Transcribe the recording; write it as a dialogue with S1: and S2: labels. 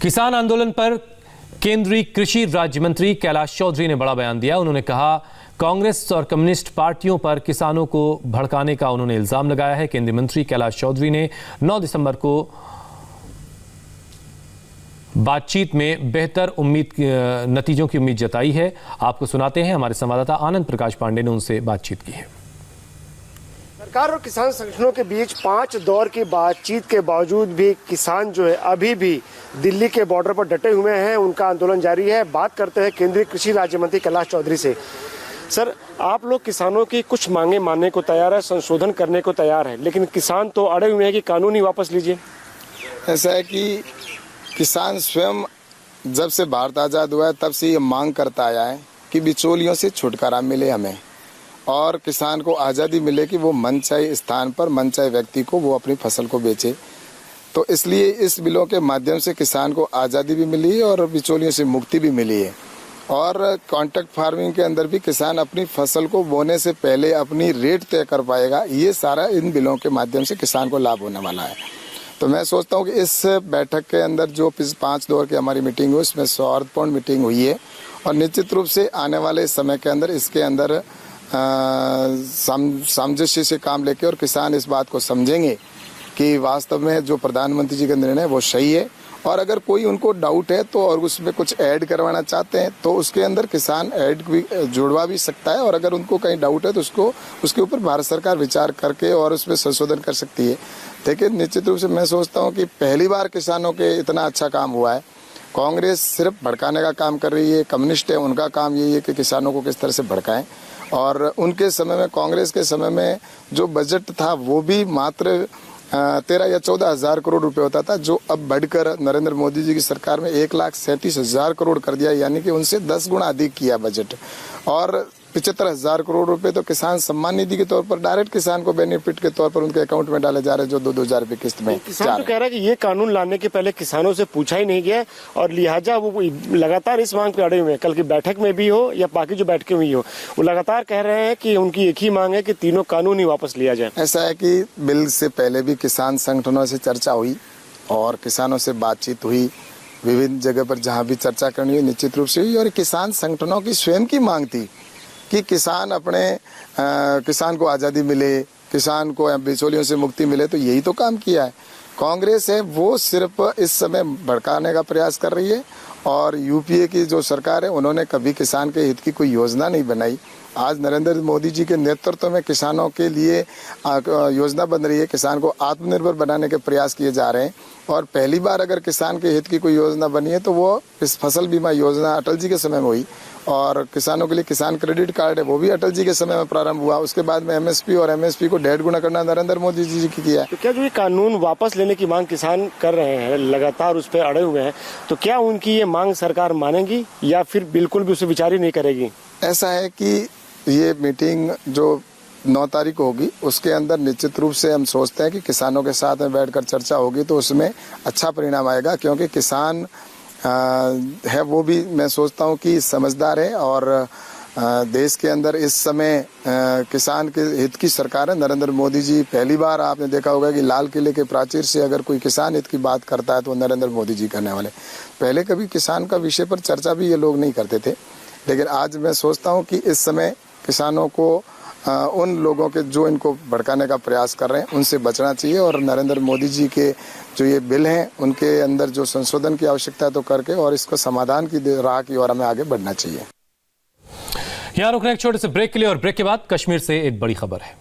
S1: किसान आंदोलन पर केंद्रीय कृषि राज्य मंत्री कैलाश चौधरी ने बड़ा बयान दिया। उन्होंने कहा, कांग्रेस और कम्युनिस्ट पार्टियों पर किसानों को भड़काने का उन्होंने इल्जाम लगाया है। केंद्रीय मंत्री कैलाश चौधरी ने 9 दिसंबर को बातचीत में बेहतर नतीजों की उम्मीद जताई है। आपको सुनाते हैं, हमारे संवाददाता आनंद प्रकाश पांडे ने उनसे बातचीत की है।
S2: सरकार और किसान संगठनों के बीच 5 दौर की बातचीत के बावजूद भी किसान जो है अभी भी दिल्ली के बॉर्डर पर डटे हुए हैं। उनका आंदोलन जारी है। बात करते हैं केंद्रीय कृषि राज्य मंत्री कैलाश चौधरी से। सर, आप लोग किसानों की कुछ मांगे मानने को तैयार है, संशोधन करने को तैयार है, लेकिन किसान तो अड़े हुए हैं कि कानून ही वापस लीजिए।
S3: ऐसा है कि किसान स्वयं जब से भारत आज़ाद हुआ है तब से ये मांग करता आया है कि बिचौलियों से छुटकारा मिले हमें, और किसान को आज़ादी मिले कि वो मनचाहे स्थान पर मनचाहे व्यक्ति को वो अपनी फसल को बेचे। तो इसलिए इस बिलों के माध्यम से किसान को आज़ादी भी मिली है और बिचौलियों से मुक्ति भी मिली है। और कॉन्ट्रैक्ट फार्मिंग के अंदर भी किसान अपनी फसल को बोने से पहले अपनी रेट तय कर पाएगा। ये सारा इन बिलों के माध्यम से किसान को लाभ होने वाला है। तो मैं सोचता हूँ कि इस बैठक के अंदर जो 5 दौर की हमारी मीटिंग हुई उसमें सौहार्दपूर्ण मीटिंग हुई है, और निश्चित रूप से आने वाले समय के अंदर इसके अंदर सामंजस्य से काम लेके और किसान इस बात को समझेंगे कि वास्तव में जो प्रधानमंत्री जी का निर्णय वो सही है। और अगर कोई उनको डाउट है तो और उसमें कुछ ऐड करवाना चाहते हैं तो उसके अंदर किसान ऐड भी जुड़वा भी सकता है, और अगर उनको कहीं डाउट है तो उसके ऊपर भारत सरकार विचार करके और उसमें संशोधन कर सकती है। लेकिन निश्चित रूप से मैं सोचता हूँ कि पहली बार किसानों के इतना अच्छा काम हुआ है। कांग्रेस सिर्फ भड़काने का काम कर रही है, कम्युनिस्ट है उनका काम यही है कि किसानों को किस तरह से भड़काएं। और उनके समय में, कांग्रेस के समय में जो बजट था वो भी मात्र 13 या 14 हज़ार करोड़ रुपए होता था, जो अब बढ़कर नरेंद्र मोदी जी की सरकार में 1,37,000 करोड़ कर दिया, यानी कि उनसे 10 गुना अधिक किया बजट। और 75,000 करोड़ रुपए तो किसान सम्मान निधि के तौर पर डायरेक्ट किसान को बेनिफिट के तौर पर उनके अकाउंट में डाले जा रहे हैं, जो 2-2 रुपए किस्त में।
S2: किसान तो कह रहा है कि ये कानून लाने के पहले किसानों से पूछा ही नहीं गया, और लिहाजा वो लगातार इस मांग पे अड़े हुए हैं। कल की बैठक में भी हो या बाकी जो बैठकें हुई हो, वो लगातार कह रहे हैं कि उनकी एक ही मांग है कि तीनों कानून ही वापस लिया जाए।
S3: ऐसा है कि बिल से पहले भी किसान संगठनों से चर्चा हुई और किसानों से बातचीत हुई, विभिन्न जगह पर जहाँ भी चर्चा करनी हुई निश्चित रूप से हुई। और किसान संगठनों की स्वयं की मांग थी कि किसान को आज़ादी मिले, किसान को बिचौलियों से मुक्ति मिले। तो यही तो काम किया है कांग्रेस है, वो सिर्फ इस समय भड़काने का प्रयास कर रही है। और यूपीए की जो सरकार है उन्होंने कभी किसान के हित की कोई योजना नहीं बनाई। आज नरेंद्र मोदी जी के नेतृत्व में किसानों के लिए योजना बन रही है, किसान को आत्मनिर्भर बनाने के प्रयास किए जा रहे हैं। और पहली बार अगर किसान के हित की कोई योजना बनी है तो वो इस फसल बीमा योजना अटल जी के समय में हुई, और किसानों के लिए किसान क्रेडिट कार्ड है वो भी अटल जी के समय में प्रारंभ हुआ। उसके बाद में एमएसपी और एमएसपी को 1.5 गुना करना नरेंद्र मोदी जी की किया।
S2: तो क्या जो ये कानून वापस लेने की मांग किसान कर रहे हैं, लगातार उस पर अड़े हुए हैं, तो क्या उनकी ये मांग सरकार मानेगी या फिर बिल्कुल भी उसे विचार ही नहीं करेगी?
S3: ऐसा है कि ये मीटिंग जो 9 तारीख को होगी उसके अंदर निश्चित रूप से हम सोचते हैं कि किसानों के साथ में बैठकर चर्चा होगी तो उसमें अच्छा परिणाम आएगा, क्योंकि किसान है वो भी मैं सोचता हूँ कि समझदार है। और देश के अंदर इस समय किसान के हित की सरकार है। नरेंद्र मोदी जी, पहली बार आपने देखा होगा कि लाल किले के प्राचीर से अगर कोई किसान हित की बात करता है तो नरेंद्र मोदी जी करने वाले। पहले कभी किसान का विषय पर चर्चा भी ये लोग नहीं करते थे, लेकिन आज मैं सोचता हूँ कि इस समय किसानों को उन लोगों के जो इनको भड़काने का प्रयास कर रहे हैं उनसे बचना चाहिए। और नरेंद्र मोदी जी के जो ये बिल हैं उनके अंदर जो संशोधन की आवश्यकता है तो करके और इसको समाधान की राह की ओर हमें आगे बढ़ना चाहिए।
S1: यहाँ रुकना एक छोटे से ब्रेक के लिए, और ब्रेक के बाद कश्मीर से एक बड़ी खबर है।